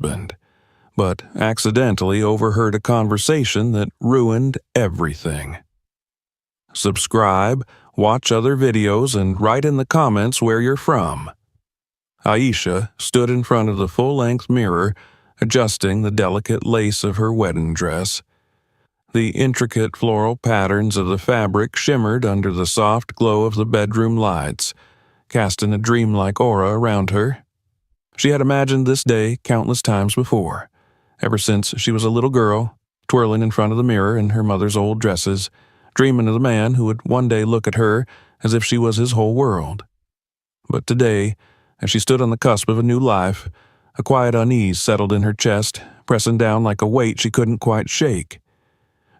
husband, but accidentally overheard a conversation that ruined everything. Subscribe, watch other videos, and write in the comments where you're from. Aisha stood in front of the full-length mirror, adjusting the delicate lace of her wedding dress. The intricate floral patterns of the fabric shimmered under the soft glow of the bedroom lights, casting a dreamlike aura around her. She had imagined this day countless times before, ever since she was a little girl, twirling in front of the mirror in her mother's old dresses, dreaming of the man who would one day look at her as if she was his whole world. But today, as she stood on the cusp of a new life, a quiet unease settled in her chest, pressing down like a weight she couldn't quite shake.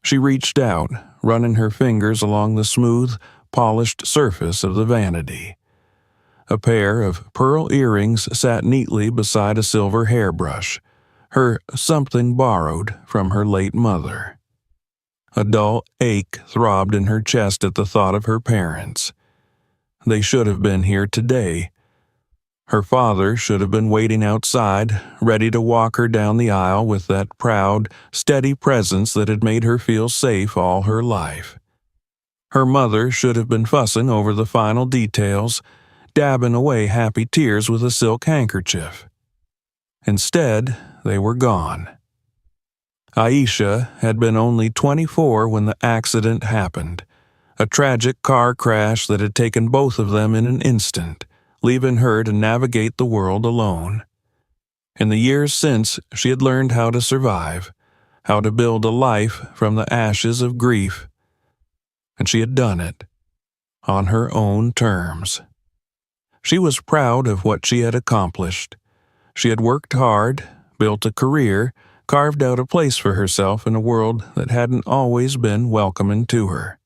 She reached out, running her fingers along the smooth, polished surface of the vanity. A pair of pearl earrings sat neatly beside a silver hairbrush, her something borrowed from her late mother. A dull ache throbbed in her chest at the thought of her parents. They should have been here today. Her father should have been waiting outside, ready to walk her down the aisle with that proud, steady presence that had made her feel safe all her life. Her mother should have been fussing over the final details, dabbing away happy tears with a silk handkerchief. Instead, they were gone. Aisha had been only 24 when the accident happened, a tragic car crash that had taken both of them in an instant, leaving her to navigate the world alone. In the years since, she had learned how to survive, how to build a life from the ashes of grief. And she had done it, on her own terms. She was proud of what she had accomplished. She had worked hard, built a career, carved out a place for herself in a world that hadn't always been welcoming to her.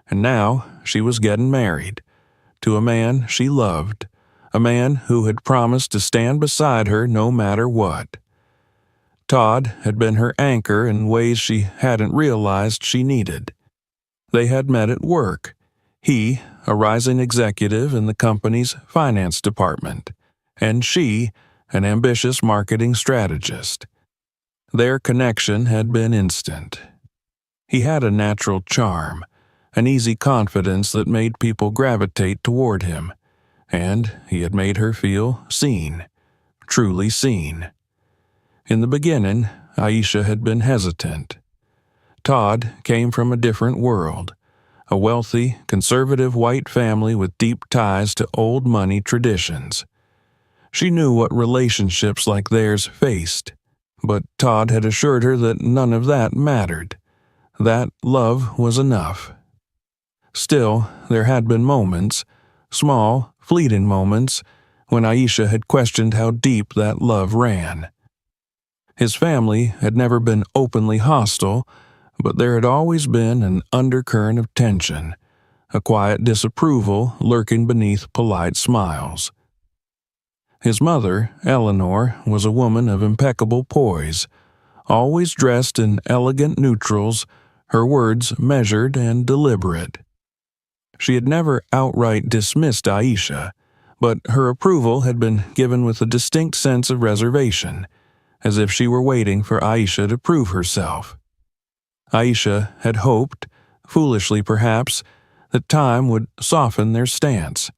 And now she was getting married, to a man she loved, a man who had promised to stand beside her no matter what. Todd had been her anchor in ways she hadn't realized she needed. They had met at work, he, a rising executive in the company's finance department, and she, an ambitious marketing strategist. Their connection had been instant. He had a natural charm, an easy confidence that made people gravitate toward him, and he had made her feel seen, truly seen. In the beginning, Aisha had been hesitant. Todd came from a different world, a wealthy, conservative white family with deep ties to old money traditions. She knew what relationships like theirs faced, but Todd had assured her that none of that mattered, that love was enough. Still, there had been moments, small, fleeting moments, when Aisha had questioned how deep that love ran. His family had never been openly hostile, but there had always been an undercurrent of tension, a quiet disapproval lurking beneath polite smiles. His mother, Eleanor, was a woman of impeccable poise, always dressed in elegant neutrals, her words measured and deliberate. She had never outright dismissed Aisha, but her approval had been given with a distinct sense of reservation, as if she were waiting for Aisha to prove herself. Aisha had hoped, foolishly perhaps, that time would soften their stance,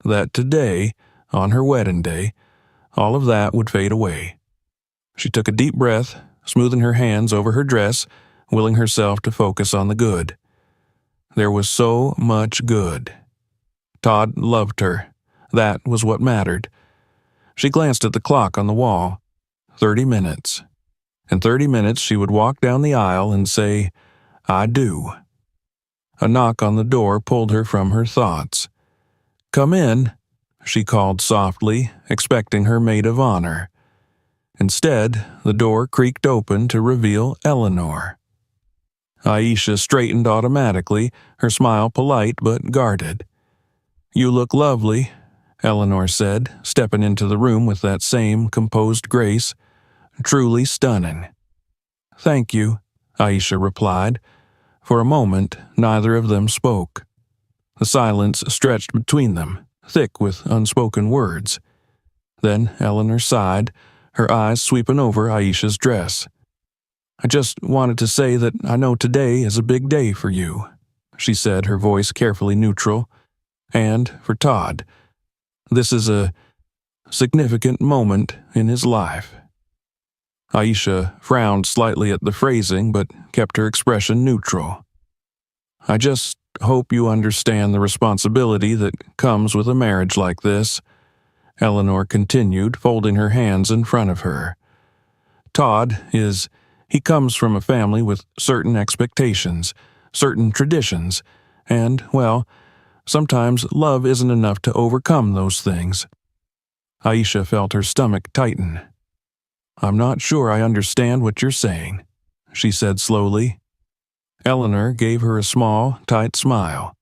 that today, on her wedding day, all of that would fade away. She took a deep breath, smoothing her hands over her dress, willing herself to focus on the good. There was so much good. Todd loved her. That was what mattered. She glanced at the clock on the wall. 30 minutes. In 30 minutes she would walk down the aisle and say, "I do." A knock on the door pulled her from her thoughts. "Come in," she called softly, expecting her maid of honor. Instead, the door creaked open to reveal Eleanor. Aisha straightened automatically, her smile polite but guarded. "You look lovely," Eleanor said, stepping into the room with that same composed grace. "Truly stunning." "Thank you," Aisha replied. For a moment, neither of them spoke. The silence stretched between them, thick with unspoken words. Then Eleanor sighed, her eyes sweeping over Aisha's dress. "I just wanted to say that I know today is a big day for you," she said, her voice carefully neutral. "And for Todd. This is a significant moment in his life." Aisha frowned slightly at the phrasing, but kept her expression neutral. "I just hope you understand the responsibility that comes with a marriage like this," Eleanor continued, folding her hands in front of her. He comes from a family with certain expectations, certain traditions, and, well, sometimes love isn't enough to overcome those things." Aisha felt her stomach tighten. "I'm not sure I understand what you're saying," she said slowly. Eleanor gave her a small, tight smile.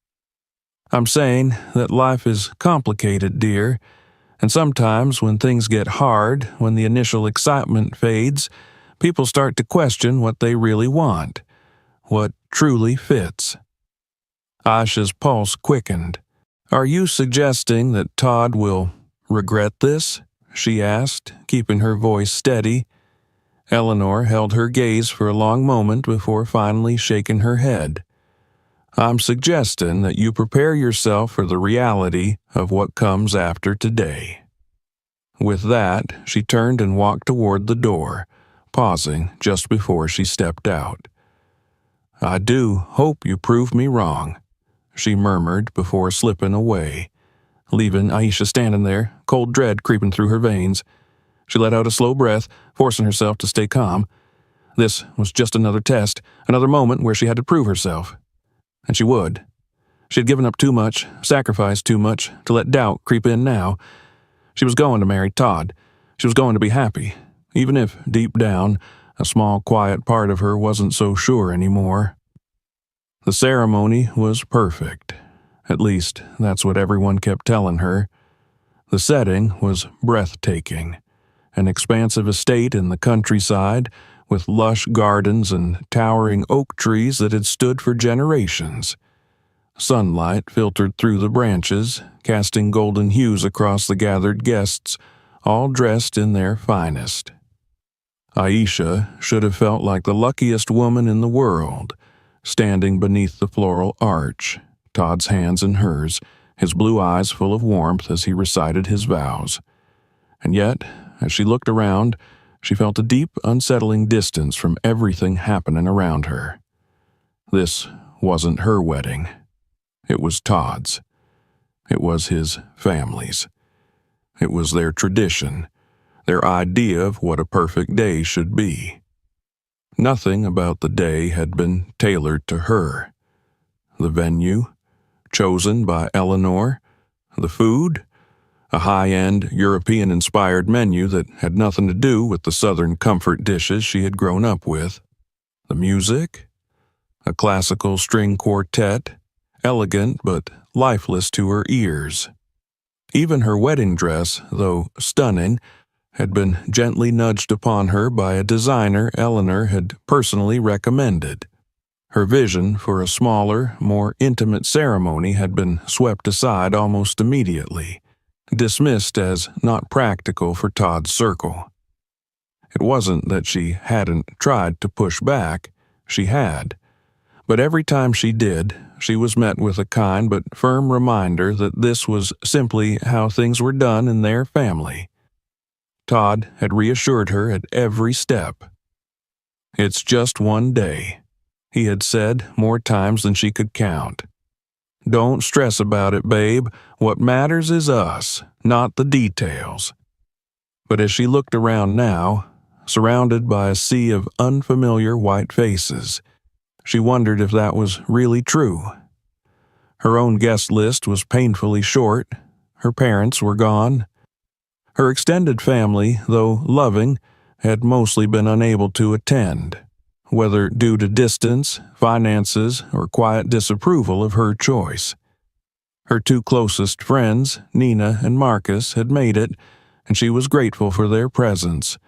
"I'm saying that life is complicated, dear, and sometimes when things get hard, when the initial excitement fades, people start to question what they really want, what truly fits." Aisha's pulse quickened. "Are you suggesting that Todd will regret this?" she asked, keeping her voice steady. Eleanor held her gaze for a long moment before finally shaking her head. "I'm suggesting that you prepare yourself for the reality of what comes after today." With that, she turned and walked toward the door, pausing just before she stepped out. "I do hope you prove me wrong," she murmured before slipping away, leaving Aisha standing there, cold dread creeping through her veins. She let out a slow breath, forcing herself to stay calm. This was just another test, another moment where she had to prove herself. And she would. She had given up too much, sacrificed too much, to let doubt creep in now. She was going to marry Todd. She was going to be happy, even if, deep down, a small, quiet part of her wasn't so sure anymore. The ceremony was perfect. At least, that's what everyone kept telling her. The setting was breathtaking. An expansive estate in the countryside, with lush gardens and towering oak trees that had stood for generations. Sunlight filtered through the branches, casting golden hues across the gathered guests, all dressed in their finest. Aisha should have felt like the luckiest woman in the world, standing beneath the floral arch, Todd's hands in hers, his blue eyes full of warmth as he recited his vows. And yet, as she looked around, she felt a deep, unsettling distance from everything happening around her. This wasn't her wedding. It was Todd's. It was his family's. It was their tradition, their idea of what a perfect day should be. Nothing about the day had been tailored to her. The venue, chosen by Eleanor, the food, a high-end, European-inspired menu that had nothing to do with the Southern comfort dishes she had grown up with. The music, a classical string quartet, elegant but lifeless to her ears. Even her wedding dress, though stunning, had been gently nudged upon her by a designer Eleanor had personally recommended. Her vision for a smaller, more intimate ceremony had been swept aside almost immediately, dismissed as not practical for Todd's circle. It wasn't that she hadn't tried to push back, she had. But every time she did, she was met with a kind but firm reminder that this was simply how things were done in their family. Todd had reassured her at every step. "It's just one day," he had said more times than she could count. "Don't stress about it, babe. What matters is us, not the details." But as she looked around now, surrounded by a sea of unfamiliar white faces, she wondered if that was really true. Her own guest list was painfully short. Her parents were gone. Her extended family, though loving, had mostly been unable to attend, whether due to distance, finances, or quiet disapproval of her choice. Her two closest friends, Nina and Marcus, had made it, and she was grateful for their presence,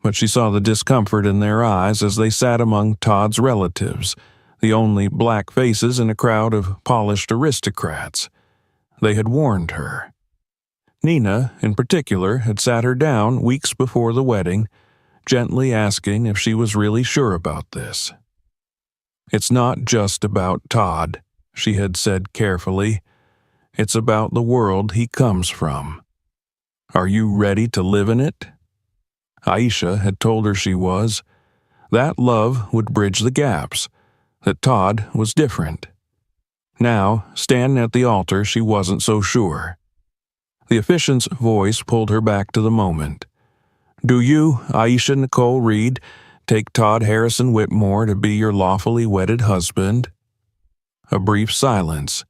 but she saw the discomfort in their eyes as they sat among Todd's relatives, the only black faces in a crowd of polished aristocrats. They had warned her. Nina, in particular, had sat her down weeks before the wedding, gently asking if she was really sure about this. "It's not just about Todd," she had said carefully. "It's about the world he comes from. Are you ready to live in it?" Aisha had told her she was. That love would bridge the gaps, that Todd was different. Now, standing at the altar, she wasn't so sure. The officiant's voice pulled her back to the moment. "Do you, Aisha Nicole Reed, take Todd Harrison Whitmore to be your lawfully wedded husband?" A brief silence.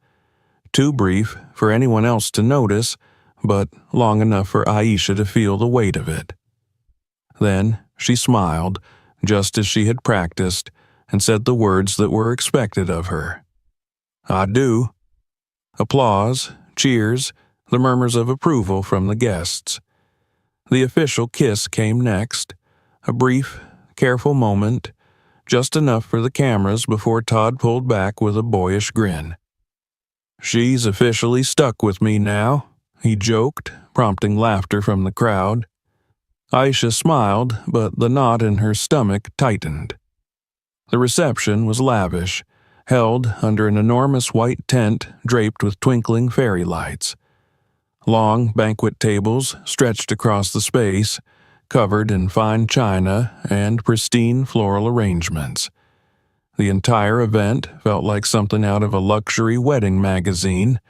Too brief for anyone else to notice, but long enough for Aisha to feel the weight of it. Then she smiled, just as she had practiced, and said the words that were expected of her. "I do." Applause, cheers, the murmurs of approval from the guests. The official kiss came next, a brief, careful moment, just enough for the cameras before Todd pulled back with a boyish grin. "She's officially stuck with me now," he joked, prompting laughter from the crowd. Aisha smiled, but the knot in her stomach tightened. The reception was lavish, held under an enormous white tent draped with twinkling fairy lights. Long banquet tables stretched across the space, covered in fine china and pristine floral arrangements. The entire event felt like something out of a luxury wedding magazine,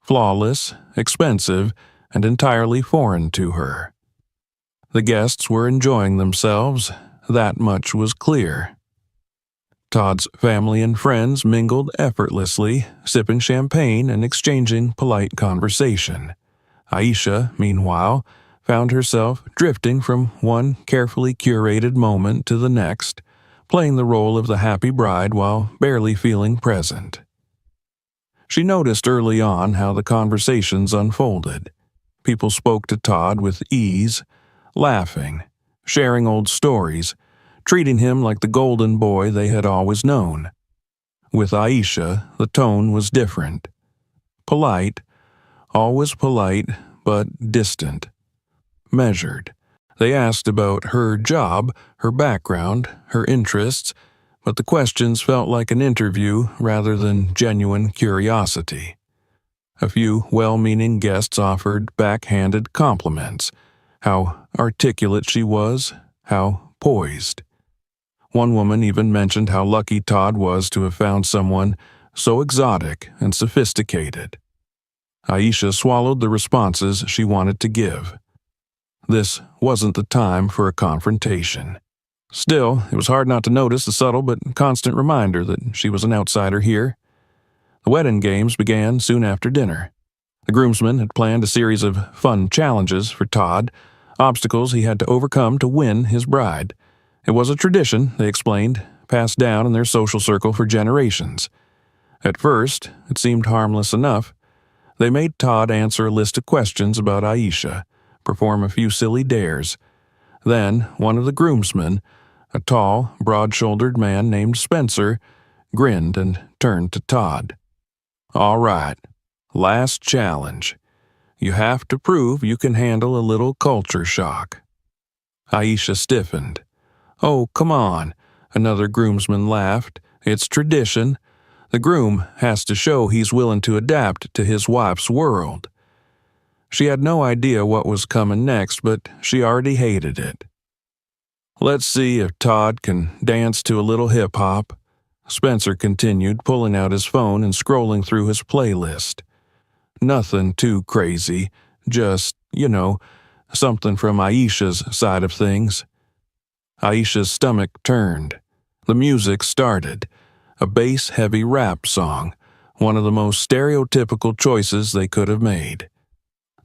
flawless, expensive, and entirely foreign to her. The guests were enjoying themselves, that much was clear. Todd's family and friends mingled effortlessly, sipping champagne and exchanging polite conversation. Aisha, meanwhile, found herself drifting from one carefully curated moment to the next, playing the role of the happy bride while barely feeling present. She noticed early on how the conversations unfolded. People spoke to Todd with ease, laughing, sharing old stories, treating him like the golden boy they had always known. With Aisha, the tone was different. Polite, always polite, but distant. Measured. They asked about her job, her background, her interests, but the questions felt like an interview rather than genuine curiosity. A few well-meaning guests offered backhanded compliments. How articulate she was, how poised. One woman even mentioned how lucky Todd was to have found someone so exotic and sophisticated. Aisha swallowed the responses she wanted to give. This wasn't the time for a confrontation. Still, it was hard not to notice the subtle but constant reminder that she was an outsider here. The wedding games began soon after dinner. The groomsmen had planned a series of fun challenges for Todd, obstacles he had to overcome to win his bride. It was a tradition, they explained, passed down in their social circle for generations. At first, it seemed harmless enough. They made Todd answer a list of questions about Aisha, perform a few silly dares. Then, one of the groomsmen, a tall, broad-shouldered man named Spencer, grinned and turned to Todd. "All right, last challenge. You have to prove you can handle a little culture shock." Aisha stiffened. "Oh, come on," another groomsman laughed. "It's tradition. The groom has to show he's willing to adapt to his wife's world." She had no idea what was coming next, but she already hated it. "Let's see if Todd can dance to a little hip-hop," Spencer continued, pulling out his phone and scrolling through his playlist. Nothing too crazy, just, something from Aisha's side of things. Aisha's stomach turned. The music started. A bass-heavy rap song, one of the most stereotypical choices they could have made.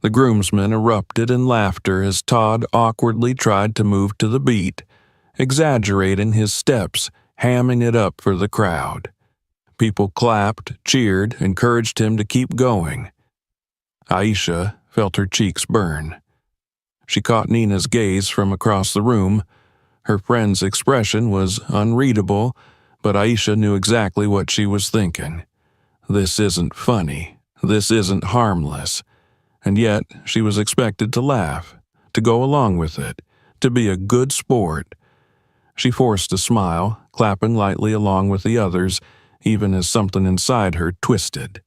The groomsmen erupted in laughter as Todd awkwardly tried to move to the beat, exaggerating his steps, hamming it up for the crowd. People clapped, cheered, encouraged him to keep going. Aisha felt her cheeks burn. She caught Nina's gaze from across the room. Her friend's expression was unreadable, but Aisha knew exactly what she was thinking. This isn't funny. This isn't harmless. And yet she was expected to laugh, to go along with it, to be a good sport. She forced a smile, clapping lightly along with the others, even as something inside her twisted.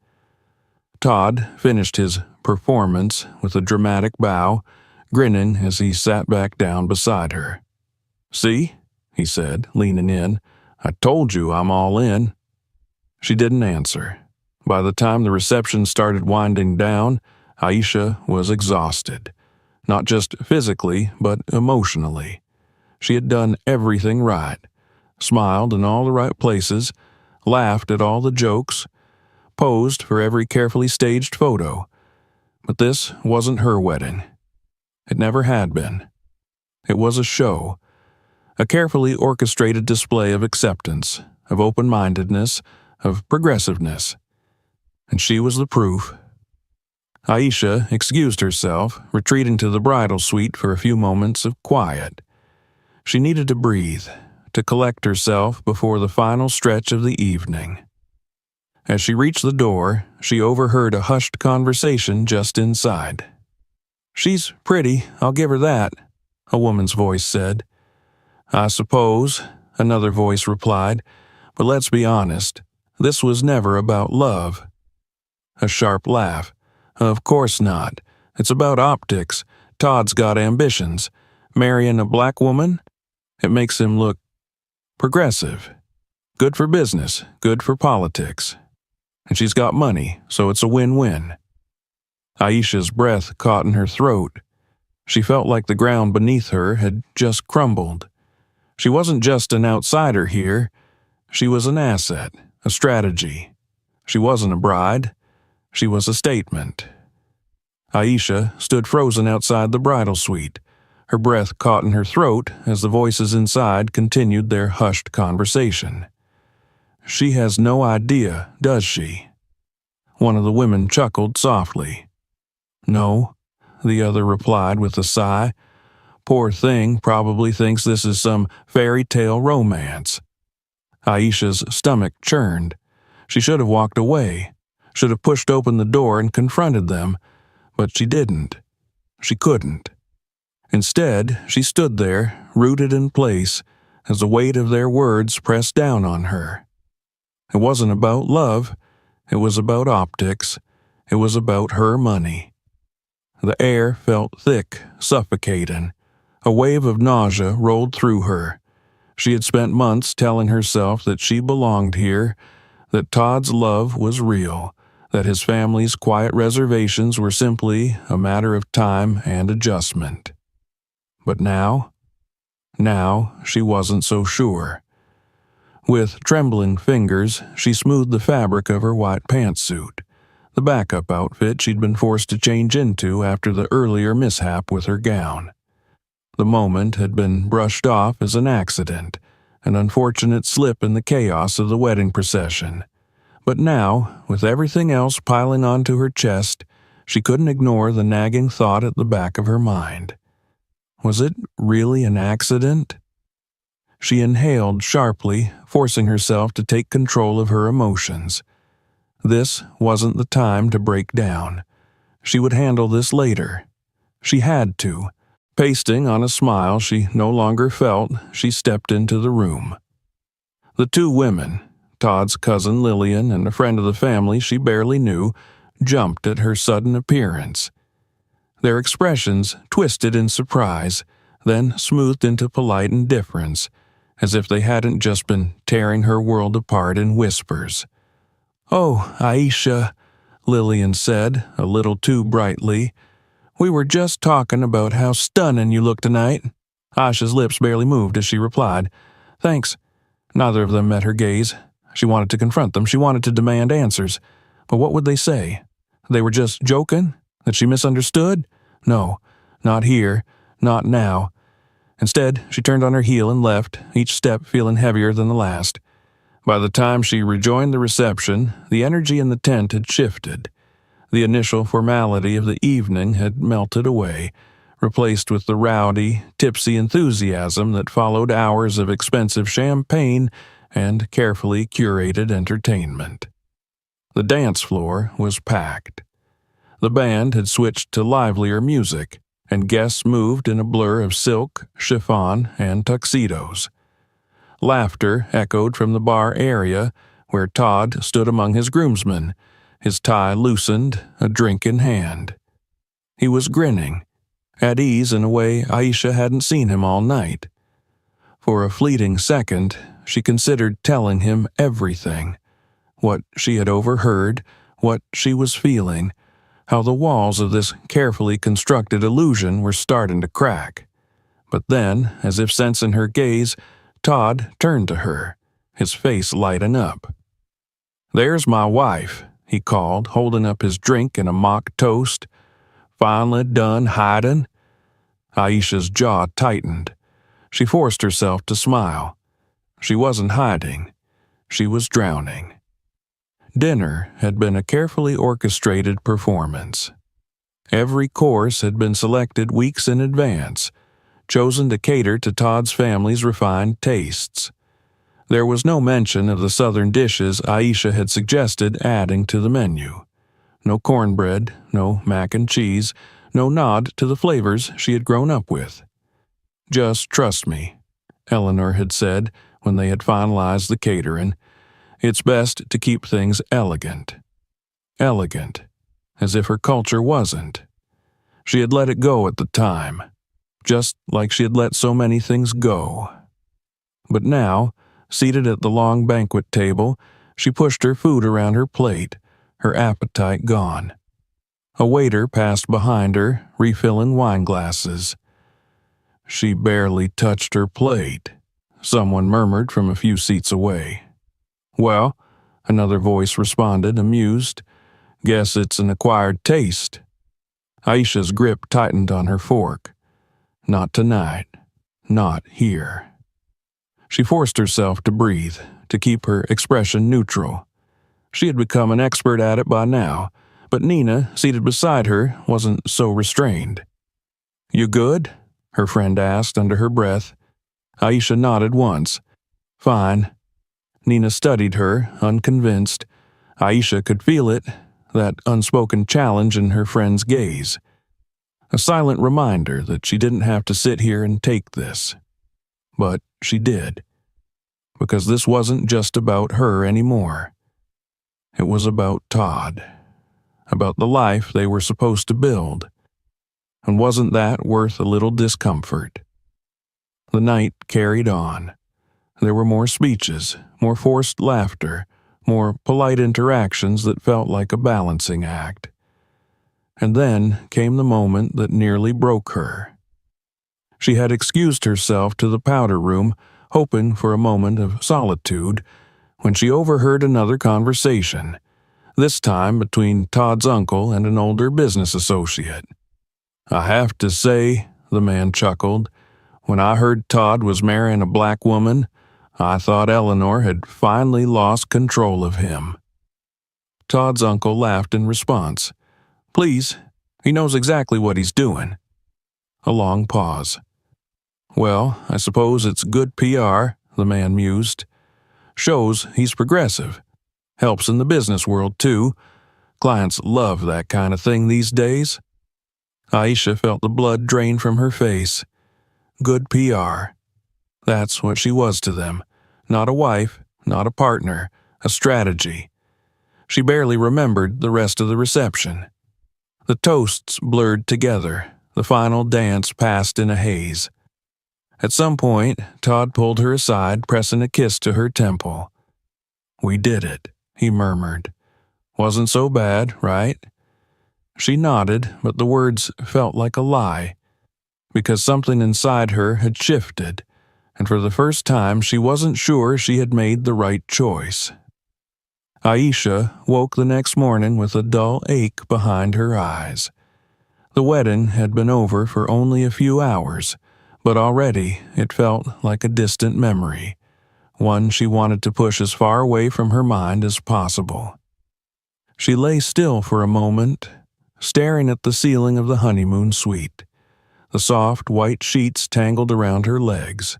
Todd finished his performance with a dramatic bow, grinning as he sat back down beside her. "See?" he said, leaning in. "I told you I'm all in." She didn't answer. By the time the reception started winding down, Aisha was exhausted. Not just physically, but emotionally. She had done everything right, smiled in all the right places, laughed at all the jokes, posed for every carefully staged photo. But this wasn't her wedding. It never had been. It was a show, a carefully orchestrated display of acceptance, of open-mindedness, of progressiveness. And she was the proof. Aisha excused herself, retreating to the bridal suite for a few moments of quiet. She needed to breathe, to collect herself before the final stretch of the evening. As she reached the door, she overheard a hushed conversation just inside. "She's pretty, I'll give her that," a woman's voice said. "I suppose," another voice replied, "but let's be honest, this was never about love." A sharp laugh. "Of course not. It's about optics. Todd's got ambitions. Marrying a black woman? It makes him look progressive. Good for business, good for politics. And she's got money, so it's a win-win." Aisha's breath caught in her throat. She felt like the ground beneath her had just crumbled. She wasn't just an outsider here. She was an asset, a strategy. She wasn't a bride. She was a statement. Aisha stood frozen outside the bridal suite, her breath caught in her throat as the voices inside continued their hushed conversation. "She has no idea, does she?" One of the women chuckled softly. "No," the other replied with a sigh. "Poor thing probably thinks this is some fairy tale romance." Aisha's stomach churned. She should have walked away, should have pushed open the door and confronted them, but she didn't. She couldn't. Instead, she stood there, rooted in place, as the weight of their words pressed down on her. It wasn't about love. It was about optics. It was about her money. The air felt thick, suffocating. A wave of nausea rolled through her. She had spent months telling herself that she belonged here, that Todd's love was real, that his family's quiet reservations were simply a matter of time and adjustment. But now she wasn't so sure. With trembling fingers, she smoothed the fabric of her white pantsuit, the backup outfit she'd been forced to change into after the earlier mishap with her gown. The moment had been brushed off as an accident, an unfortunate slip in the chaos of the wedding procession. But now, with everything else piling onto her chest, she couldn't ignore the nagging thought at the back of her mind. Was it really an accident? She inhaled sharply, forcing herself to take control of her emotions. This wasn't the time to break down. She would handle this later. She had to. Pasting on a smile she no longer felt, she stepped into the room. The two women, Todd's cousin Lillian and a friend of the family she barely knew, jumped at her sudden appearance. Their expressions twisted in surprise, then smoothed into polite indifference, as if they hadn't just been tearing her world apart in whispers. "Oh, Aisha," Lillian said, a little too brightly. "We were just talking about how stunning you look tonight." Aisha's lips barely moved as she replied, "Thanks." Neither of them met her gaze. She wanted to confront them. She wanted to demand answers. But what would they say? They were just joking? That she misunderstood? No, not here, not now. Instead, she turned on her heel and left, each step feeling heavier than the last. By the time she rejoined the reception, the energy in the tent had shifted. The initial formality of the evening had melted away, replaced with the rowdy, tipsy enthusiasm that followed hours of expensive champagne and carefully curated entertainment. The dance floor was packed. The band had switched to livelier music, and guests moved in a blur of silk, chiffon, and tuxedos. Laughter echoed from the bar area, where Todd stood among his groomsmen, his tie loosened, a drink in hand. He was grinning, at ease in a way Aisha hadn't seen him all night. For a fleeting second, she considered telling him everything. What she had overheard, what she was feeling, how the walls of this carefully constructed illusion were starting to crack. But then, as if sensing her gaze, Todd turned to her, his face lighting up. "There's my wife," he called, holding up his drink in a mock toast. "Finally done hiding?" Aisha's jaw tightened. She forced herself to smile. She wasn't hiding. She was drowning. Dinner had been a carefully orchestrated performance. Every course had been selected weeks in advance, chosen to cater to Todd's family's refined tastes. There was no mention of the southern dishes Aisha had suggested adding to the menu. No cornbread, no mac and cheese, no nod to the flavors she had grown up with. "Just trust me," Eleanor had said when they had finalized the catering. "It's best to keep things elegant." Elegant, as if her culture wasn't. She had let it go at the time, just like she had let so many things go. But now, seated at the long banquet table, she pushed her food around her plate, her appetite gone. A waiter passed behind her, refilling wine glasses. "She barely touched her plate," someone murmured from a few seats away. "Well," another voice responded, amused, "guess it's an acquired taste." Aisha's grip tightened on her fork. Not tonight. Not here. She forced herself to breathe, to keep her expression neutral. She had become an expert at it by now, but Nina, seated beside her, wasn't so restrained. "You good?" her friend asked under her breath. Aisha nodded once. "Fine." Nina studied her, unconvinced. Aisha could feel it, that unspoken challenge in her friend's gaze. A silent reminder that she didn't have to sit here and take this. But she did. Because this wasn't just about her anymore. It was about Todd. About the life they were supposed to build. And wasn't that worth a little discomfort? The night carried on. There were more speeches, more forced laughter, more polite interactions that felt like a balancing act. And then came the moment that nearly broke her. She had excused herself to the powder room, hoping for a moment of solitude, when she overheard another conversation, this time between Todd's uncle and an older business associate. "I have to say," the man chuckled, "when I heard Todd was marrying a black woman, I thought Eleanor had finally lost control of him." Todd's uncle laughed in response. "Please, he knows exactly what he's doing." A long pause. "Well, I suppose it's good PR," the man mused. "Shows he's progressive. Helps in the business world, too. Clients love that kind of thing these days." Aisha felt the blood drain from her face. Good PR. That's what she was to them. Not a wife, not a partner, a strategy. She barely remembered the rest of the reception. The toasts blurred together. The final dance passed in a haze. At some point, Todd pulled her aside, pressing a kiss to her temple. "We did it," he murmured. "Wasn't so bad, right?" She nodded, but the words felt like a lie, because something inside her had shifted, and for the first time she wasn't sure she had made the right choice. Aisha woke the next morning with a dull ache behind her eyes. The wedding had been over for only a few hours, but already it felt like a distant memory, one she wanted to push as far away from her mind as possible. She lay still for a moment, staring at the ceiling of the honeymoon suite, the soft white sheets tangled around her legs.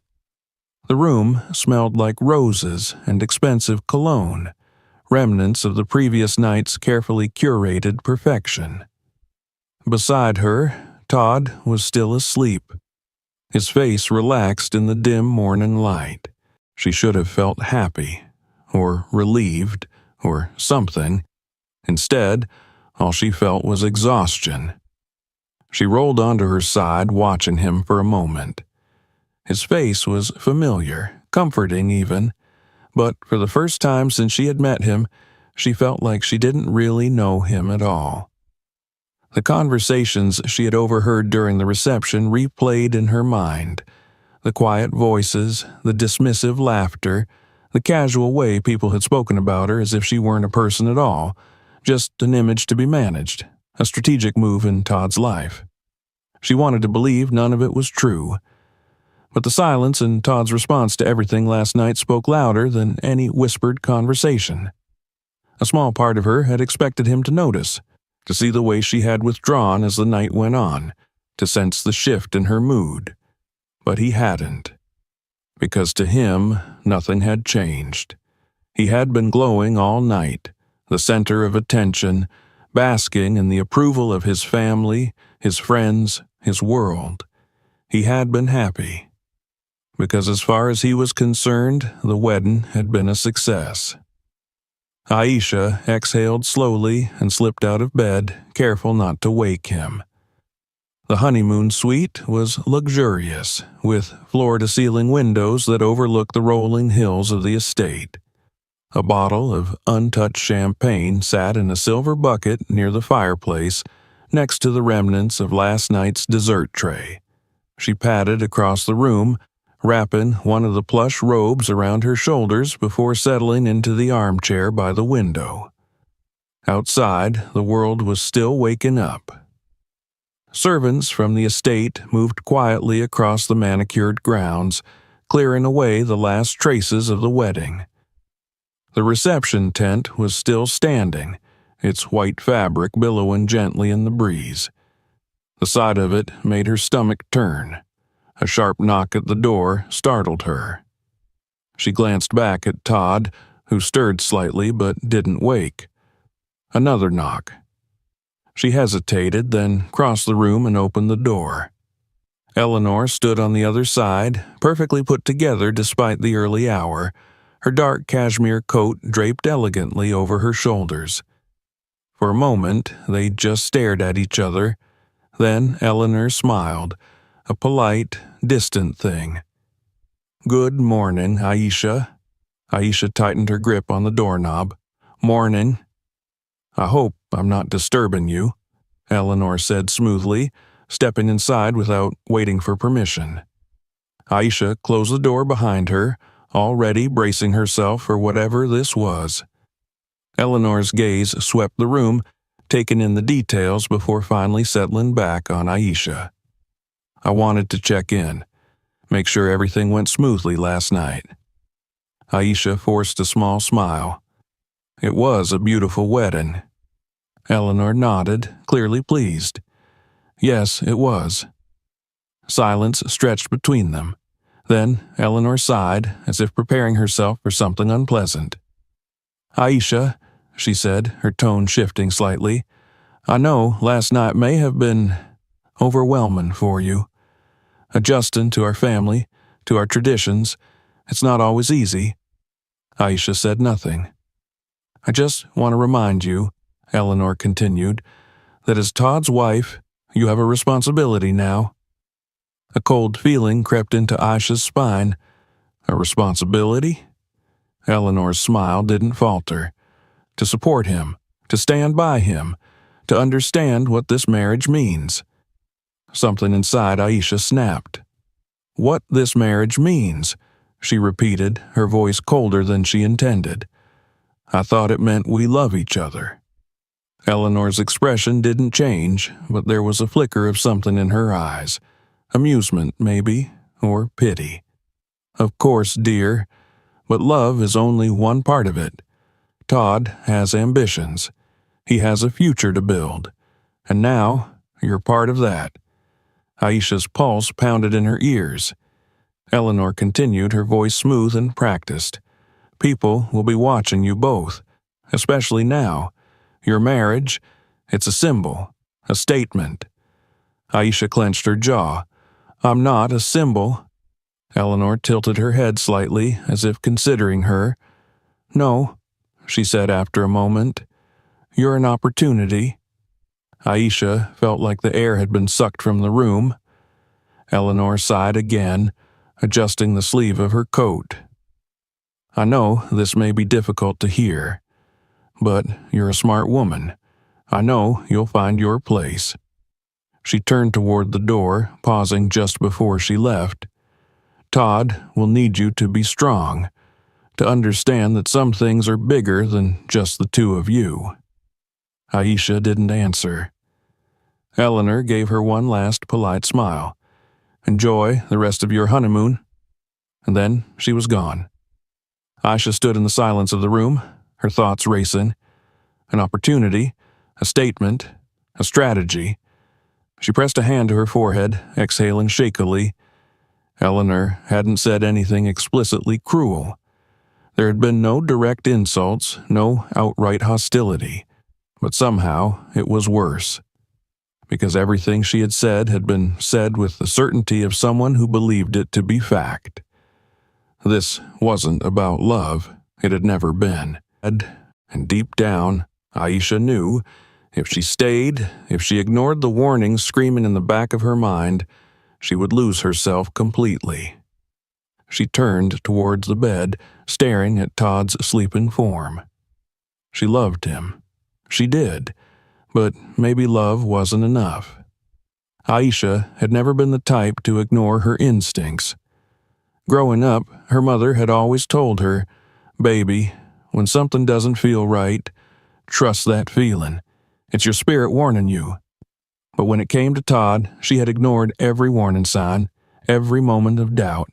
The room smelled like roses and expensive cologne, remnants of the previous night's carefully curated perfection. Beside her, Todd was still asleep, his face relaxed in the dim morning light. She should have felt happy, or relieved, or something. Instead, all she felt was exhaustion. She rolled onto her side, watching him for a moment. His face was familiar, comforting even, but for the first time since she had met him, she felt like she didn't really know him at all. The conversations she had overheard during the reception replayed in her mind. The quiet voices, the dismissive laughter, the casual way people had spoken about her as if she weren't a person at all, just an image to be managed, a strategic move in Todd's life. She wanted to believe none of it was true, but the silence in Todd's response to everything last night spoke louder than any whispered conversation. A small part of her had expected him to notice, to see the way she had withdrawn as the night went on, to sense the shift in her mood. But he hadn't, because to him nothing had changed. He had been glowing all night, the center of attention, basking in the approval of his family, his friends, his world. He had been happy, because as far as he was concerned, the wedding had been a success. Aisha exhaled slowly and slipped out of bed, careful not to wake him. The honeymoon suite was luxurious, with floor-to-ceiling windows that overlooked the rolling hills of the estate. A bottle of untouched champagne sat in a silver bucket near the fireplace, next to the remnants of last night's dessert tray. She padded across the room, wrapping one of the plush robes around her shoulders before settling into the armchair by the window. Outside, the world was still waking up. Servants from the estate moved quietly across the manicured grounds, clearing away the last traces of the wedding. The reception tent was still standing, its white fabric billowing gently in the breeze. The sight of it made her stomach turn. A sharp knock at the door startled her. She glanced back at Todd, who stirred slightly but didn't wake. Another knock. She hesitated, then crossed the room and opened the door. Eleanor stood on the other side, perfectly put together despite the early hour, her dark cashmere coat draped elegantly over her shoulders. For a moment, they just stared at each other. Then Eleanor smiled, a polite, distant thing. "Good morning, Aisha." Aisha tightened her grip on the doorknob. "Morning." "I hope I'm not disturbing you," Eleanor said smoothly, stepping inside without waiting for permission. Aisha closed the door behind her, already bracing herself for whatever this was. Eleanor's gaze swept the room, taking in the details before finally settling back on Aisha. "I wanted to check in, make sure everything went smoothly last night." Aisha forced a small smile. "It was a beautiful wedding." Eleanor nodded, clearly pleased. "Yes, it was." Silence stretched between them. Then Eleanor sighed, as if preparing herself for something unpleasant. "Aisha," she said, her tone shifting slightly, "I know last night may have been overwhelming for you. Adjusting to our family, to our traditions, it's not always easy." Aisha said nothing. "I just want to remind you," Eleanor continued, "that as Todd's wife, you have a responsibility now." A cold feeling crept into Aisha's spine. A responsibility? Eleanor's smile didn't falter. To support him, to stand by him, to understand what this marriage means. Something inside Aisha snapped. "What this marriage means," she repeated, her voice colder than she intended. "I thought it meant we love each other." Eleanor's expression didn't change, but there was a flicker of something in her eyes. Amusement, maybe, or pity. "Of course, dear, but love is only one part of it. Todd has ambitions. He has a future to build. And now, you're part of that." Aisha's pulse pounded in her ears. Eleanor continued, her voice smooth and practiced. "People will be watching you both, especially now. Your marriage, it's a symbol, A statement. Aisha clenched her jaw. I'm not a symbol. Eleanor tilted her head slightly, as if considering her. No, she said after a moment. You're an opportunity. Aisha felt like the air had been sucked from the room. Eleanor sighed again, adjusting the sleeve of her coat. I know this may be difficult to hear, but you're a smart woman. I know you'll find your place. She turned toward the door, pausing just before she left. Todd will need you to be strong, to understand that some things are bigger than just the two of you. Aisha didn't answer. Eleanor gave her one last polite smile. Enjoy the rest of your honeymoon. And then she was gone. Aisha stood in the silence of the room, her thoughts racing. An opportunity, a statement, a strategy. She pressed a hand to her forehead, exhaling shakily. Eleanor hadn't said anything explicitly cruel. There had been no direct insults, no outright hostility. But somehow it was worse. Because everything she had been said with the certainty of someone who believed it to be fact. This wasn't about love. It had never been. And deep down, Aisha knew, if she stayed, if she ignored the warnings screaming in the back of her mind, she would lose herself completely. She turned towards the bed, staring at Todd's sleeping form. She loved him. She did. But maybe love wasn't enough. Aisha had never been the type to ignore her instincts. Growing up, her mother had always told her, "Baby, when something doesn't feel right, trust that feeling. It's your spirit warning you." But when it came to Todd, she had ignored every warning sign, every moment of doubt.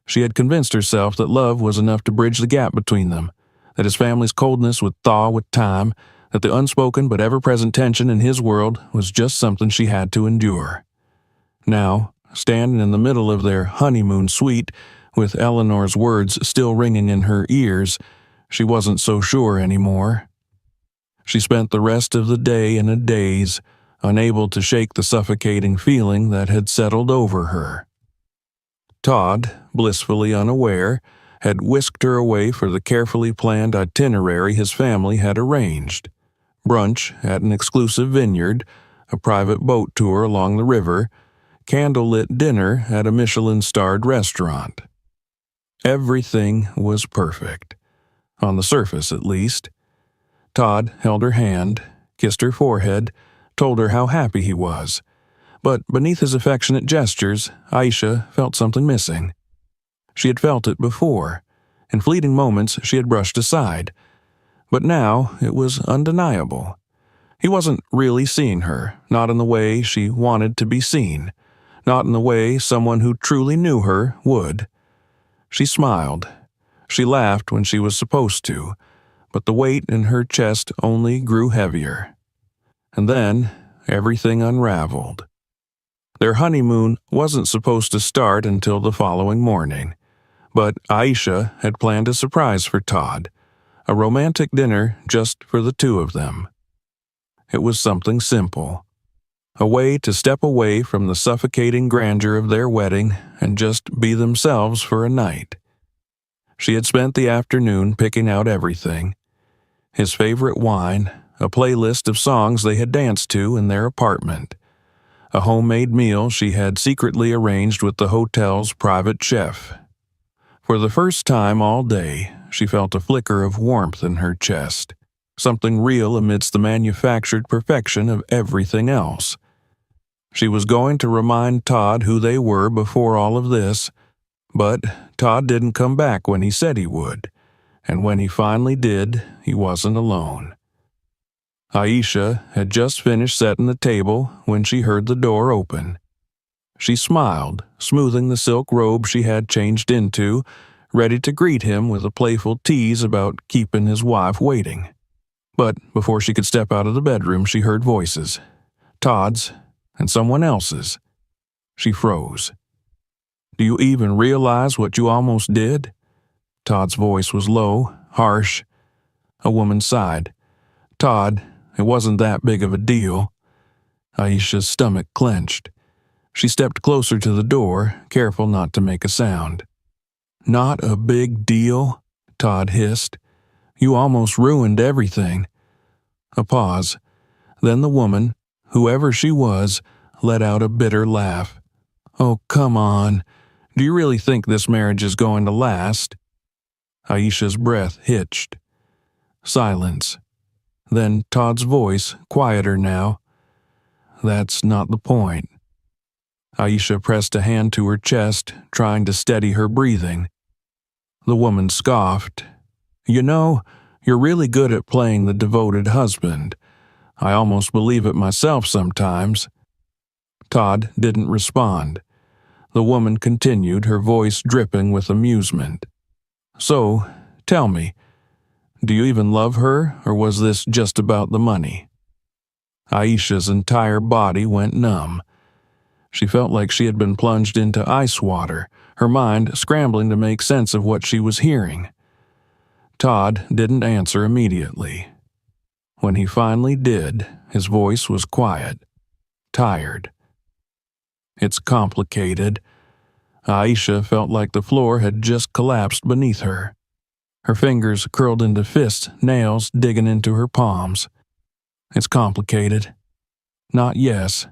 She had convinced herself that love was enough to bridge the gap between them, that his family's coldness would thaw with time, that the unspoken but ever-present tension in his world was just something she had to endure. Now, standing in the middle of their honeymoon suite, with Eleanor's words still ringing in her ears, she wasn't so sure anymore. She spent the rest of the day in a daze, unable to shake the suffocating feeling that had settled over her. Todd, blissfully unaware, had whisked her away for the carefully planned itinerary his family had arranged. Brunch at an exclusive vineyard, a private boat tour along the river, candlelit dinner at a Michelin-starred restaurant. Everything was perfect. On the surface, at least. Todd held her hand, kissed her forehead, told her how happy he was. But beneath his affectionate gestures, Aisha felt something missing. She had felt it before. In fleeting moments, she had brushed aside. But now it was undeniable. He wasn't really seeing her, not in the way she wanted to be seen, not in the way someone who truly knew her would. She smiled. She laughed when she was supposed to, but the weight in her chest only grew heavier. And then everything unraveled. Their honeymoon wasn't supposed to start until the following morning, but Aisha had planned a surprise for Todd, a romantic dinner just for the two of them. It was something simple, a way to step away from the suffocating grandeur of their wedding and just be themselves for a night. She had spent the afternoon picking out everything: his favorite wine, a playlist of songs they had danced to in their apartment, a homemade meal she had secretly arranged with the hotel's private chef. For the first time all day, she felt a flicker of warmth in her chest, something real amidst the manufactured perfection of everything else. She was going to remind Todd who they were before all of this, but Todd didn't come back when he said he would, and when he finally did, he wasn't alone. Aisha had just finished setting the table when she heard the door open. She smiled, smoothing the silk robe she had changed into, ready to greet him with a playful tease about keeping his wife waiting. But before she could step out of the bedroom, she heard voices. Todd's and someone else's. She froze. "Do you even realize what you almost did?" Todd's voice was low, harsh. A woman sighed. "Todd, it wasn't that big of a deal." Aisha's stomach clenched. She stepped closer to the door, careful not to make a sound. "Not a big deal," Todd hissed. "You almost ruined everything." A pause. Then the woman, whoever she was, let out a bitter laugh. "Oh, come on. Do you really think this marriage is going to last?" Aisha's breath hitched. Silence. Then Todd's voice, quieter now. "That's not the point." Aisha pressed a hand to her chest, trying to steady her breathing. The woman scoffed. "You know, you're really good at playing the devoted husband. I almost believe it myself sometimes." Todd didn't respond. The woman continued, her voice dripping with amusement. "So, tell me, do you even love her, or was this just about the money?" Aisha's entire body went numb. She felt like she had been plunged into ice water, her mind scrambling to make sense of what she was hearing. Todd didn't answer immediately. When he finally did, his voice was quiet, tired. "It's complicated." Aisha felt like the floor had just collapsed beneath her. Her fingers curled into fists, nails digging into her palms. "It's complicated. Not yes.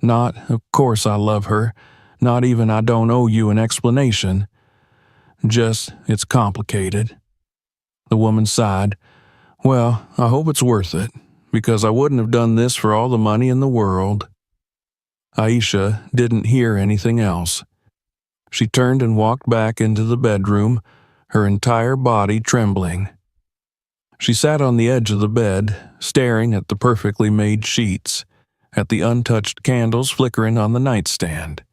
Not, of course I love her. Not even I don't owe you an explanation. Just, it's complicated." The woman sighed. "Well, I hope it's worth it, because I wouldn't have done this for all the money in the world." Aisha didn't hear anything else. She turned and walked back into the bedroom, her entire body trembling. She sat on the edge of the bed, staring at the perfectly made sheets, at the untouched candles flickering on the nightstand.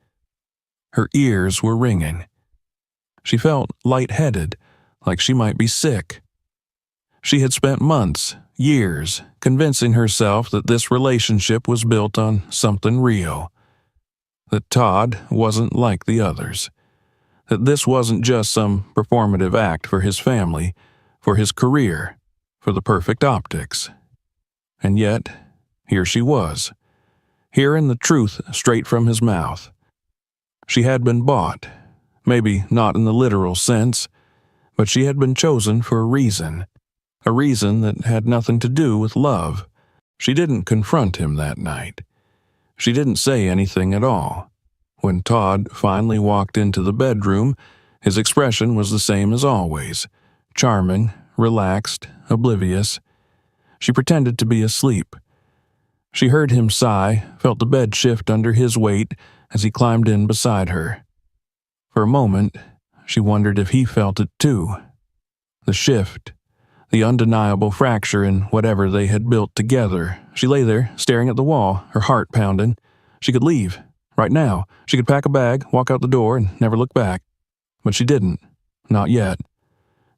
Her ears were ringing. She felt lightheaded, like she might be sick. She had spent months, years, convincing herself that this relationship was built on something real. That Todd wasn't like the others. That this wasn't just some performative act for his family, for his career, for the perfect optics. And yet, here she was, hearing the truth straight from his mouth. She had been bought, maybe not in the literal sense, but she had been chosen for a reason that had nothing to do with love. She didn't confront him that night. She didn't say anything at all. When Todd finally walked into the bedroom, his expression was the same as always, charming, relaxed, oblivious. She pretended to be asleep. She heard him sigh, felt the bed shift under his weight as he climbed in beside her. For a moment, she wondered if he felt it too. The shift, the undeniable fracture in whatever they had built together. She lay there, staring at the wall, her heart pounding. She could leave, right now. She could pack a bag, walk out the door, and never look back. But she didn't. Not yet.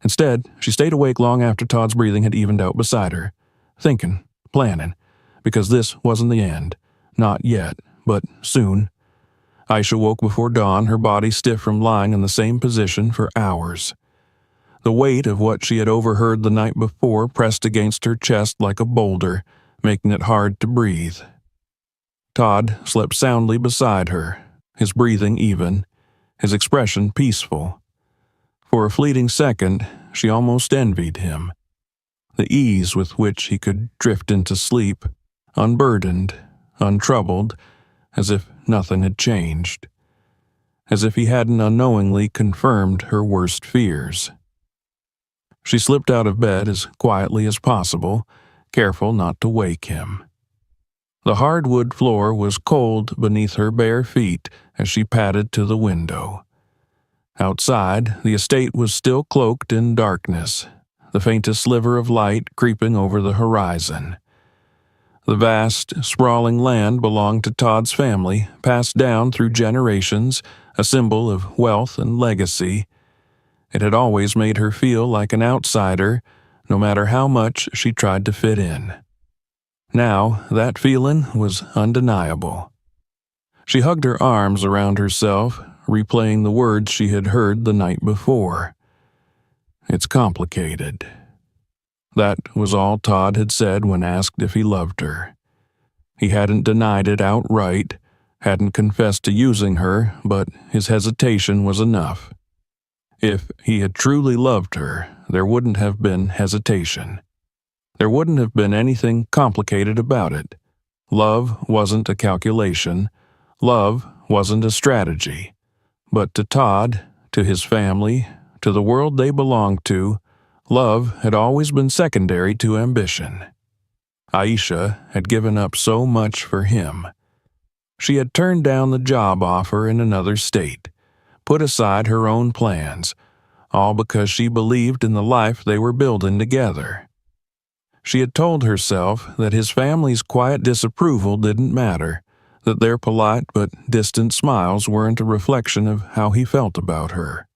Instead, she stayed awake long after Todd's breathing had evened out beside her. Thinking, planning, because this wasn't the end. Not yet, but soon. Aisha woke before dawn, her body stiff from lying in the same position for hours. The weight of what she had overheard the night before pressed against her chest like a boulder, making it hard to breathe. Todd slept soundly beside her, his breathing even, his expression peaceful. For a fleeting second, she almost envied him. The ease with which he could drift into sleep, unburdened, untroubled, as if nothing had changed. As if he hadn't unknowingly confirmed her worst fears. She slipped out of bed as quietly as possible, careful not to wake him. The hardwood floor was cold beneath her bare feet as she padded to the window. Outside, the estate was still cloaked in darkness, the faintest sliver of light creeping over the horizon. The vast, sprawling land belonged to Todd's family, passed down through generations, a symbol of wealth and legacy. It had always made her feel like an outsider, no matter how much she tried to fit in. Now, that feeling was undeniable. She hugged her arms around herself, replaying the words she had heard the night before. "It's complicated." That was all Todd had said when asked if he loved her. He hadn't denied it outright, hadn't confessed to using her, but his hesitation was enough. If he had truly loved her, there wouldn't have been hesitation. There wouldn't have been anything complicated about it. Love wasn't a calculation. Love wasn't a strategy. But to Todd, to his family, to the world they belonged to, love had always been secondary to ambition. Aisha had given up so much for him. She had turned down the job offer in another state, put aside her own plans, all because she believed in the life they were building together. She had told herself that his family's quiet disapproval didn't matter, that their polite but distant smiles weren't a reflection of how he felt about her.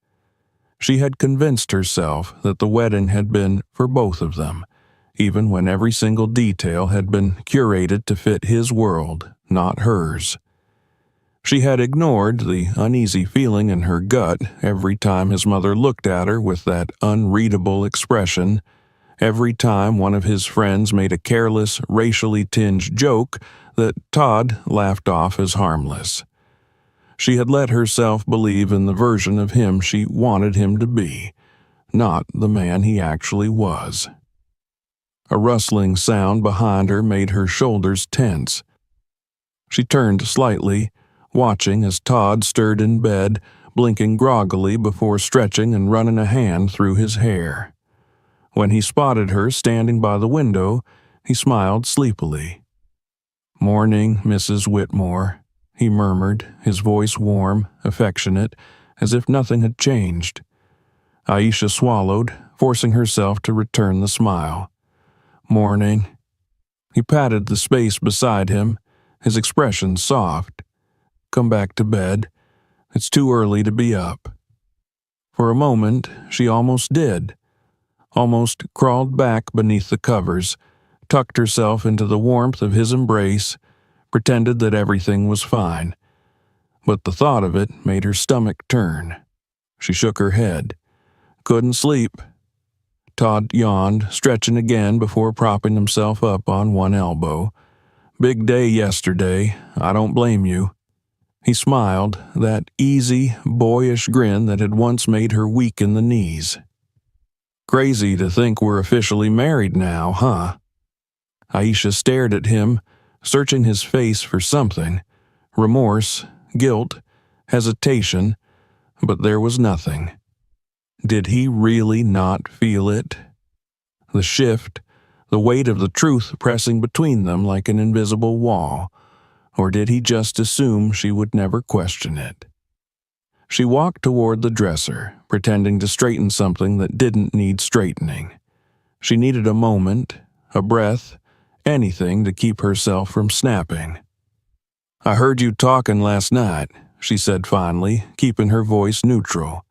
She had convinced herself that the wedding had been for both of them, even when every single detail had been curated to fit his world, not hers. She had ignored the uneasy feeling in her gut every time his mother looked at her with that unreadable expression, every time one of his friends made a careless, racially tinged joke that Todd laughed off as harmless. She had let herself believe in the version of him she wanted him to be, not the man he actually was. A rustling sound behind her made her shoulders tense. She turned slightly, watching as Todd stirred in bed, blinking groggily before stretching and running a hand through his hair. When he spotted her standing by the window, he smiled sleepily. "Morning, Mrs. Whitmore," he murmured, his voice warm, affectionate, as if nothing had changed. Aisha swallowed, forcing herself to return the smile. "Morning." He patted the space beside him, his expression soft. "Come back to bed. It's too early to be up." For a moment, she almost did. Almost crawled back beneath the covers, tucked herself into the warmth of his embrace, pretended that everything was fine. But the thought of it made her stomach turn. She shook her head. "Couldn't sleep." Todd yawned, stretching again before propping himself up on one elbow. "Big day yesterday. I don't blame you." He smiled, that easy, boyish grin that had once made her weak in the knees. "Crazy to think we're officially married now, huh?" Aisha stared at him, searching his face for something. Remorse, guilt, hesitation, but there was nothing. Did he really not feel it? The shift, the weight of the truth pressing between them like an invisible wall, or did he just assume she would never question it? She walked toward the dresser, pretending to straighten something that didn't need straightening. She needed a moment, a breath, anything to keep herself from snapping. "I heard you talking last night," she said finally, keeping her voice neutral.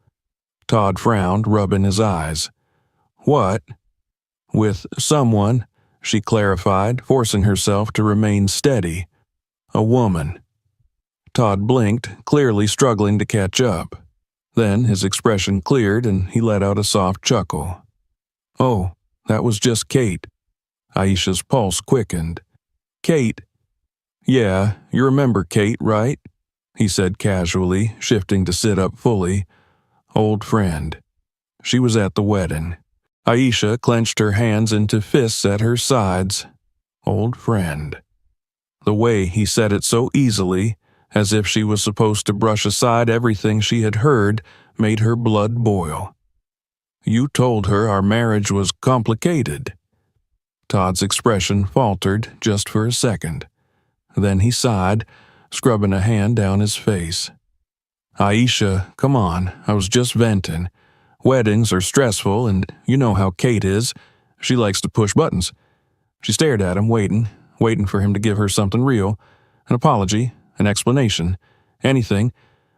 Todd frowned, rubbing his eyes. "What?" "With someone," she clarified, forcing herself to remain steady. "A woman." Todd blinked, clearly struggling to catch up. Then his expression cleared and he let out a soft chuckle. "Oh, that was just Kate." Aisha's pulse quickened. "Kate?" "Yeah, you remember Kate, right?" he said casually, shifting to sit up fully. "Old friend. She was at the wedding." Aisha clenched her hands into fists at her sides. Old friend. The way he said it so easily, as if she was supposed to brush aside everything she had heard, made her blood boil. "You told her our marriage was complicated." Todd's expression faltered just for a second. Then he sighed, scrubbing a hand down his face. "Aisha, come on, I was just venting. Weddings are stressful, and you know how Kate is. She likes to push buttons." She stared at him, waiting for him to give her something real, an apology, an explanation, anything,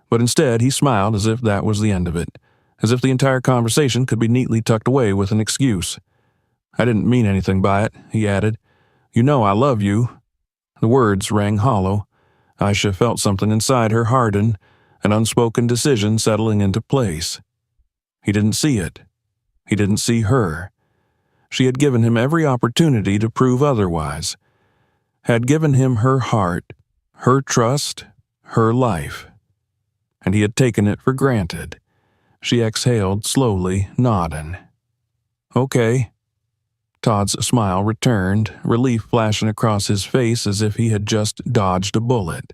but instead he smiled as if that was the end of it, as if the entire conversation could be neatly tucked away with an excuse. "I didn't mean anything by it," he added. "You know I love you." The words rang hollow. Aisha felt something inside her harden, an unspoken decision settling into place. He didn't see it. He didn't see her. She had given him every opportunity to prove otherwise. had given him her heart, her trust, her life, and he had taken it for granted. She exhaled slowly, nodding. Okay. Todd's smile returned, relief flashing across his face as if he had just dodged a bullet.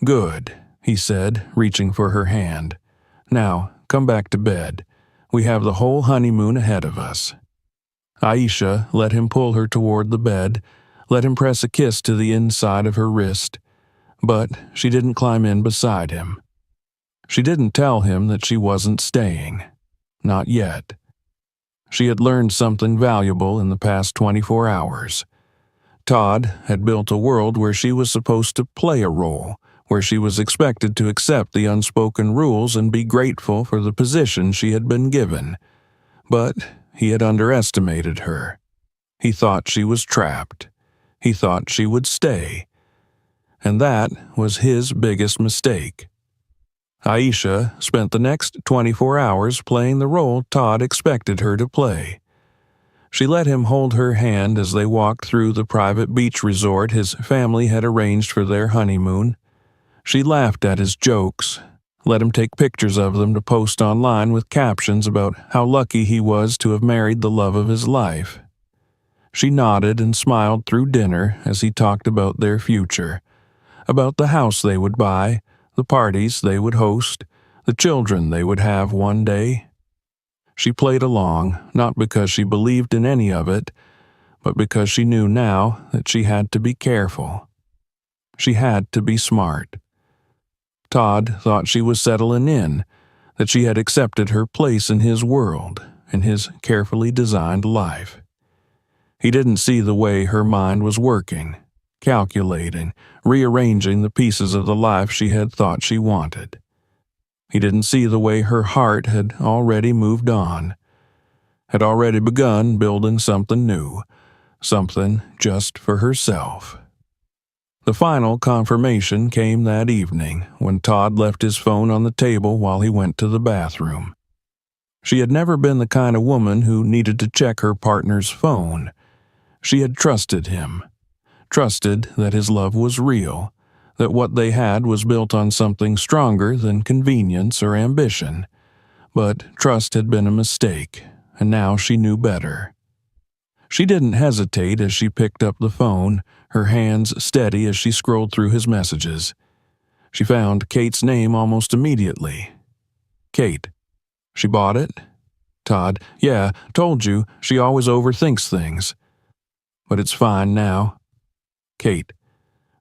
Good, he said, reaching for her hand. Now, come back to bed. We have the whole honeymoon ahead of us. Aisha let him pull her toward the bed, let him press a kiss to the inside of her wrist, but she didn't climb in beside him. She didn't tell him that she wasn't staying. Not yet. She had learned something valuable in the past 24 hours. Todd had built a world where she was supposed to play a role, where she was expected to accept the unspoken rules and be grateful for the position she had been given. But he had underestimated her. He thought she was trapped. He thought she would stay. And that was his biggest mistake. Aisha spent the next 24 hours playing the role Todd expected her to play. She let him hold her hand as they walked through the private beach resort his family had arranged for their honeymoon. She laughed at his jokes, let him take pictures of them to post online with captions about how lucky he was to have married the love of his life. She nodded and smiled through dinner as he talked about their future, about the house they would buy, the parties they would host, the children they would have one day. She played along, not because she believed in any of it, but because she knew now that she had to be careful. She had to be smart. Todd thought she was settling in, that she had accepted her place in his world, in his carefully designed life. He didn't see the way her mind was working, calculating, rearranging the pieces of the life she had thought she wanted. He didn't see the way her heart had already moved on, had already begun building something new, something just for herself. The final confirmation came that evening when Todd left his phone on the table while he went to the bathroom. She had never been the kind of woman who needed to check her partner's phone. She had trusted him. Trusted that his love was real, that what they had was built on something stronger than convenience or ambition. But trust had been a mistake, and now she knew better. She didn't hesitate as she picked up the phone, her hands steady as she scrolled through his messages. She found Kate's name almost immediately. Kate. She bought it? Todd. Yeah, told you, she always overthinks things. But it's fine now. Kate.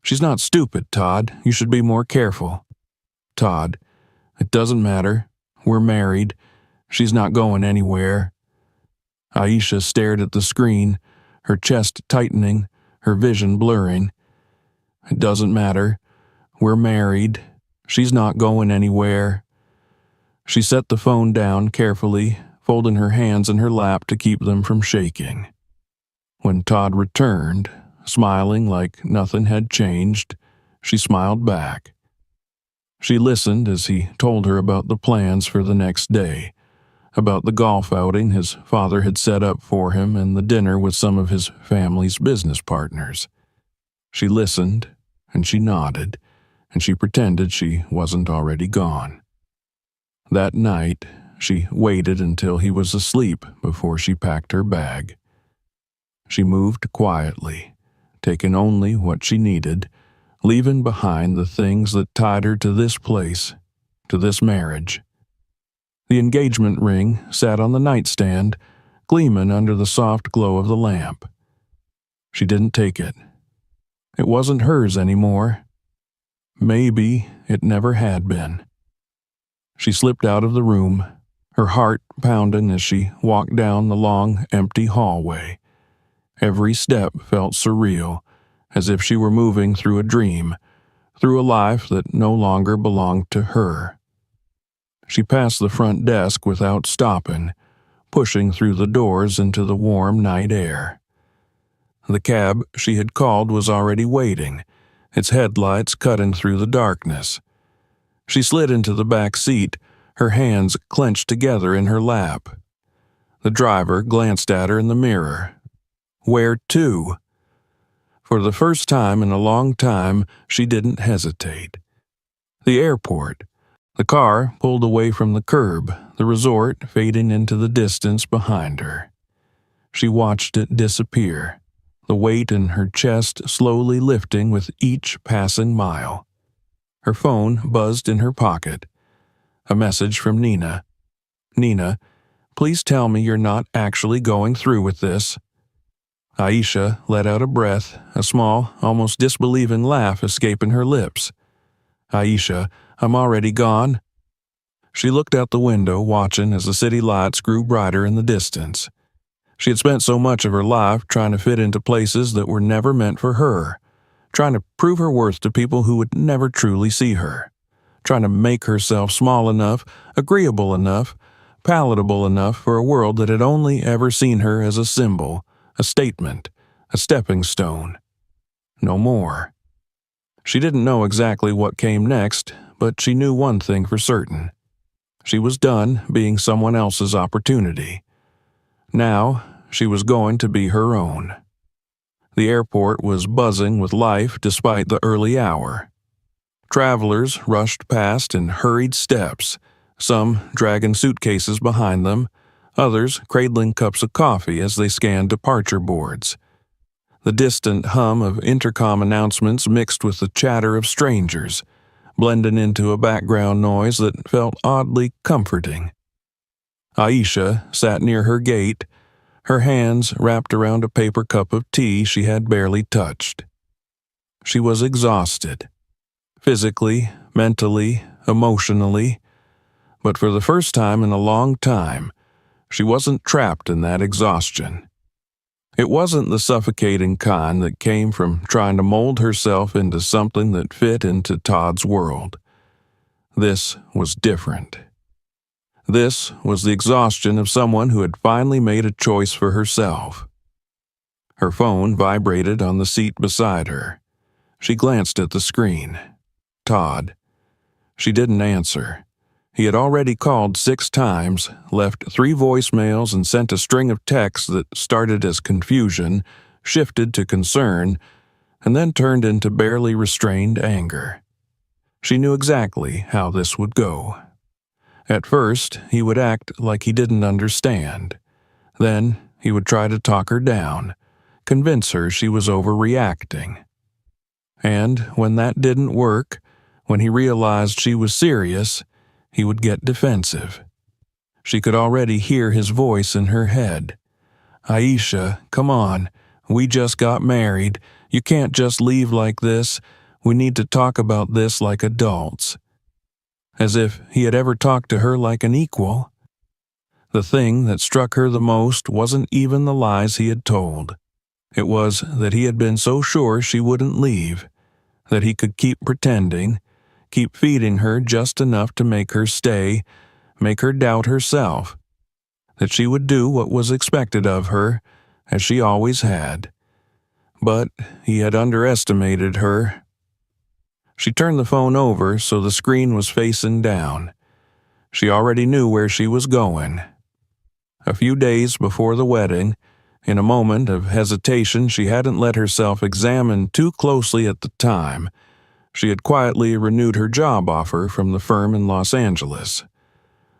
She's not stupid, Todd. You should be more careful. Todd. It doesn't matter. We're married. She's not going anywhere. Aisha stared at the screen, her chest tightening, her vision blurring. It doesn't matter. We're married. She's not going anywhere. She set the phone down carefully, folding her hands in her lap to keep them from shaking. When Todd returned, smiling like nothing had changed, she smiled back. She listened as he told her about the plans for the next day, about the golf outing his father had set up for him and the dinner with some of his family's business partners. She listened, and she nodded, and she pretended she wasn't already gone. That night, she waited until he was asleep before she packed her bag. She moved quietly, taking only what she needed, leaving behind the things that tied her to this place, to this marriage. The engagement ring sat on the nightstand, gleaming under the soft glow of the lamp. She didn't take it. It wasn't hers anymore. Maybe it never had been. She slipped out of the room, her heart pounding as she walked down the long, empty hallway. Every step felt surreal, as if she were moving through a dream, through a life that no longer belonged to her. She passed the front desk without stopping, pushing through the doors into the warm night air. The cab she had called was already waiting, its headlights cutting through the darkness. She slid into the back seat, her hands clenched together in her lap. The driver glanced at her in the mirror. Where to? For the first time in a long time, she didn't hesitate. The airport. The car pulled away from the curb, the resort fading into the distance behind her. She watched it disappear, the weight in her chest slowly lifting with each passing mile. Her phone buzzed in her pocket. A message from Nina. "Nina, please tell me you're not actually going through with this." Aisha let out a breath, a small, almost disbelieving laugh escaping her lips. "Aisha, I'm already gone." She looked out the window, watching as the city lights grew brighter in the distance. She had spent so much of her life trying to fit into places that were never meant for her, trying to prove her worth to people who would never truly see her, trying to make herself small enough, agreeable enough, palatable enough for a world that had only ever seen her as a symbol, a statement, a stepping stone. No more. She didn't know exactly what came next, but she knew one thing for certain. She was done being someone else's opportunity. Now, she was going to be her own. The airport was buzzing with life despite the early hour. Travelers rushed past in hurried steps, some dragging suitcases behind them, others cradling cups of coffee as they scanned departure boards. The distant hum of intercom announcements mixed with the chatter of strangers, blending into a background noise that felt oddly comforting. Aisha sat near her gate, her hands wrapped around a paper cup of tea she had barely touched. She was exhausted, physically, mentally, emotionally, but for the first time in a long time, she wasn't trapped in that exhaustion. It wasn't the suffocating kind that came from trying to mold herself into something that fit into Todd's world. This was different. This was the exhaustion of someone who had finally made a choice for herself. Her phone vibrated on the seat beside her. She glanced at the screen. Todd. She didn't answer. He had already called 6 times, left 3 voicemails, and sent a string of texts that started as confusion, shifted to concern, and then turned into barely restrained anger. She knew exactly how this would go. At first, he would act like he didn't understand. Then, he would try to talk her down, convince her she was overreacting. And when that didn't work, when he realized she was serious, he would get defensive. She could already hear his voice in her head. "Aisha, come on. We just got married. You can't just leave like this. We need to talk about this like adults." As if he had ever talked to her like an equal. The thing that struck her the most wasn't even the lies he had told. It was that he had been so sure she wouldn't leave, that he could keep pretending, keep feeding her just enough to make her stay, make her doubt herself, that she would do what was expected of her, as she always had. But he had underestimated her. She turned the phone over so the screen was facing down. She already knew where she was going. A few days before the wedding, in a moment of hesitation she hadn't let herself examine too closely at the time, she had quietly renewed her job offer from the firm in Los Angeles.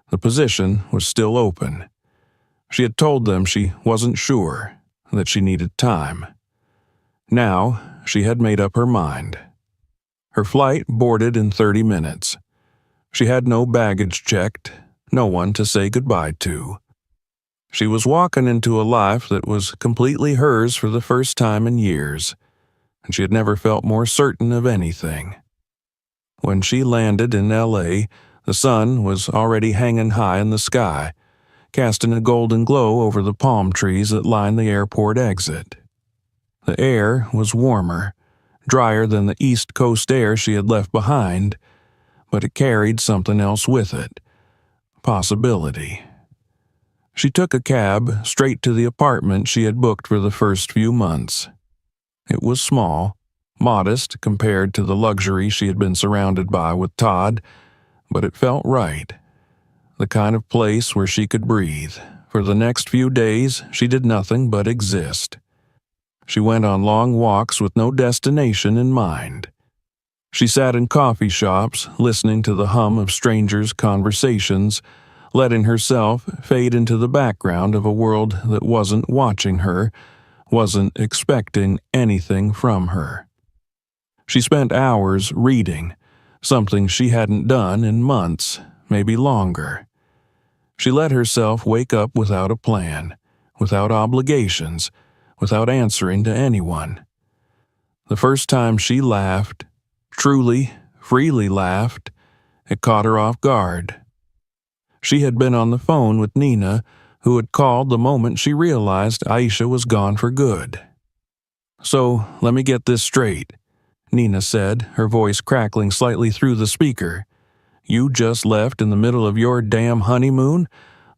The position was still open. She had told them she wasn't sure, that she needed time. Now, she had made up her mind. Her flight boarded in 30 minutes. She had no baggage checked, no one to say goodbye to. She was walking into a life that was completely hers for the first time in years, and she had never felt more certain of anything. When she landed in L.A., the sun was already hanging high in the sky, casting a golden glow over the palm trees that lined the airport exit. The air was warmer, drier than the East Coast air she had left behind, but it carried something else with it. Possibility. She took a cab straight to the apartment she had booked for the first few months. It was small, modest compared to the luxury she had been surrounded by with Todd, but it felt right. The kind of place where she could breathe. For the next few days, she did nothing but exist. She went on long walks with no destination in mind. She sat in coffee shops, listening to the hum of strangers' conversations, letting herself fade into the background of a world that wasn't watching her, wasn't expecting anything from her. She spent hours reading, something she hadn't done in months, maybe longer. She let herself wake up without a plan, without obligations, without answering to anyone. The first time she laughed, truly, freely laughed, it caught her off guard. She had been on the phone with Nina, who had called the moment she realized Aisha was gone for good. "So, let me get this straight," Nina said, her voice crackling slightly through the speaker. "You just left in the middle of your damn honeymoon?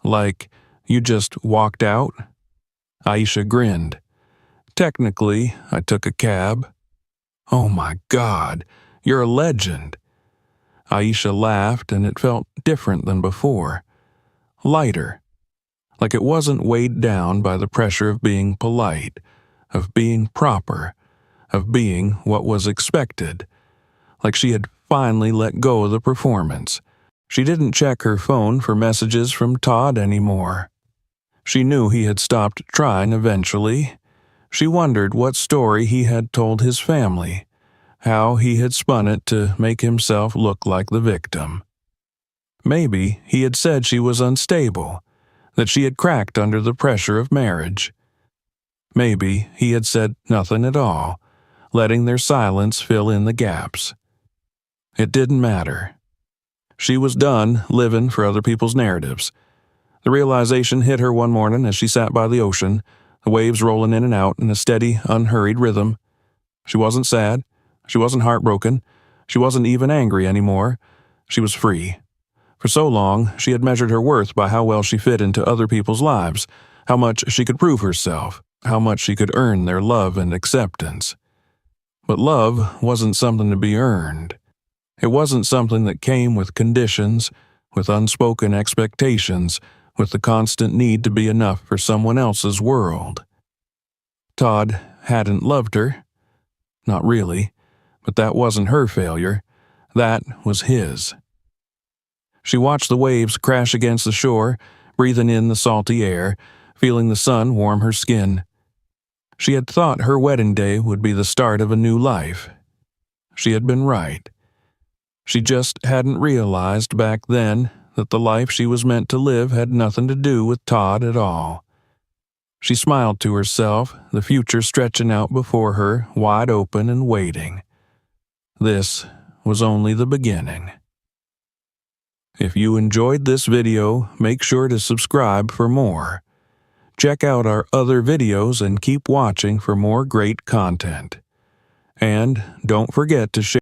Like, you just walked out?" Aisha grinned. "Technically, I took a cab." "Oh my God, you're a legend." Aisha laughed, and it felt different than before. Lighter. Like it wasn't weighed down by the pressure of being polite, of being proper, of being what was expected. Like she had finally let go of the performance. She didn't check her phone for messages from Todd anymore. She knew he had stopped trying eventually. She wondered what story he had told his family, how he had spun it to make himself look like the victim. Maybe he had said she was unstable, that she had cracked under the pressure of marriage. Maybe he had said nothing at all, letting their silence fill in the gaps. It didn't matter. She was done living for other people's narratives. The realization hit her one morning as she sat by the ocean, the waves rolling in and out in a steady, unhurried rhythm. She wasn't sad. She wasn't heartbroken. She wasn't even angry anymore. She was free. For so long, she had measured her worth by how well she fit into other people's lives, how much she could prove herself, how much she could earn their love and acceptance. But love wasn't something to be earned. It wasn't something that came with conditions, with unspoken expectations, with the constant need to be enough for someone else's world. Todd hadn't loved her. Not really, but that wasn't her failure. That was his. She watched the waves crash against the shore, breathing in the salty air, feeling the sun warm her skin. She had thought her wedding day would be the start of a new life. She had been right. She just hadn't realized back then that the life she was meant to live had nothing to do with Todd at all. She smiled to herself, the future stretching out before her, wide open and waiting. This was only the beginning. If you enjoyed this video, make sure to subscribe for more. Check out our other videos and keep watching for more great content. And don't forget to share